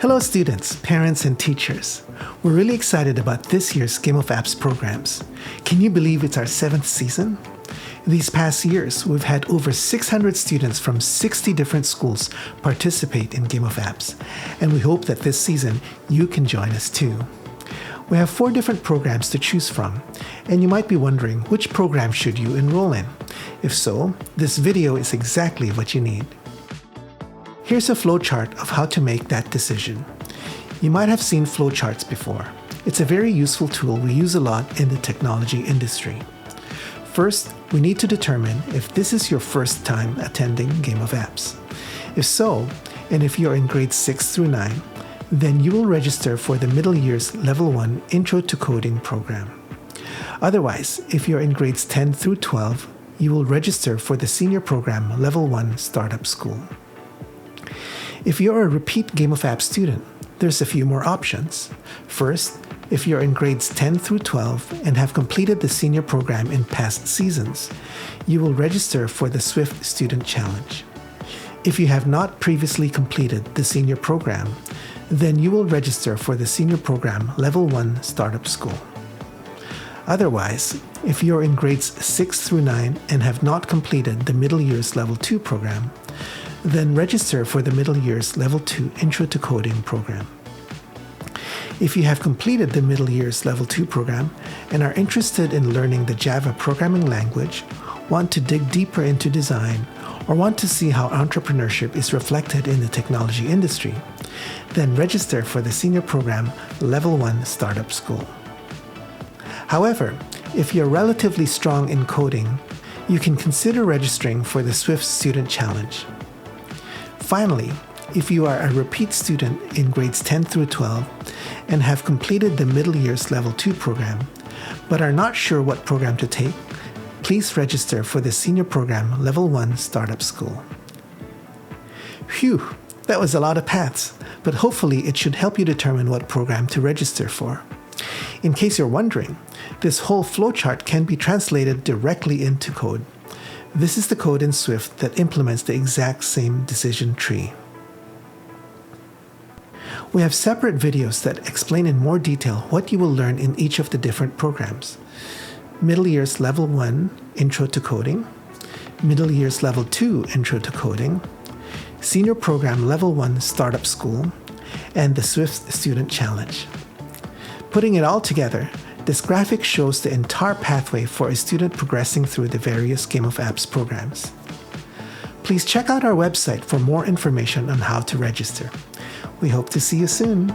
Hello students, parents, and teachers. We're really excited about this year's Game of Apps programs. Can you believe it's our 7th season? These past years, we've had over 600 students from 60 different schools participate in Game of Apps, and we hope that this season you can join us too. We have 4 different programs to choose from, and you might be wondering which program should you enroll in. If so, this video is exactly what you need. Here's a flowchart of how to make that decision. You might have seen flowcharts before. It's a very useful tool we use a lot in the technology industry. First, we need to determine if this is your first time attending Game of Apps. If so, and if you're in grades 6 through 9, then you will register for the middle year's Level 1 Intro to Coding program. Otherwise, if you're in grades 10 through 12, you will register for the senior program Level 1 Startup School. If you're a repeat Game of Apps student, there's a few more options. First, if you're in grades 10 through 12 and have completed the senior program in past seasons, you will register for the Swift Student Challenge. If you have not previously completed the senior program, then you will register for the senior program Level 1 Startup School. Otherwise, if you're in grades 6 through 9 and have not completed the middle year's Level 2 program, then register for the middle year's Level 2 Intro to Coding program. If you have completed the middle year's Level 2 program and are interested in learning the Java programming language, want to dig deeper into design, or want to see how entrepreneurship is reflected in the technology industry, then register for the senior program Level 1 Startup School. However, if you're relatively strong in coding, you can consider registering for the Swift Student Challenge. Finally, if you are a repeat student in grades 10 through 12 and have completed the middle year's Level 2 program, but are not sure what program to take, please register for the senior program Level 1 Startup School. Phew, that was a lot of paths, but hopefully it should help you determine what program to register for. In case you're wondering, this whole flowchart can be translated directly into code. This is the code in Swift that implements the exact same decision tree. We have separate videos that explain in more detail what you will learn in each of the different programs. Middle year's Level 1 Intro to Coding, Middle year's Level 2 Intro to Coding, Senior Program Level 1 Startup School, and the Swift Student Challenge. Putting it all together, this graphic shows the entire pathway for a student progressing through the various Game of Apps programs. Please check out our website for more information on how to register. We hope to see you soon.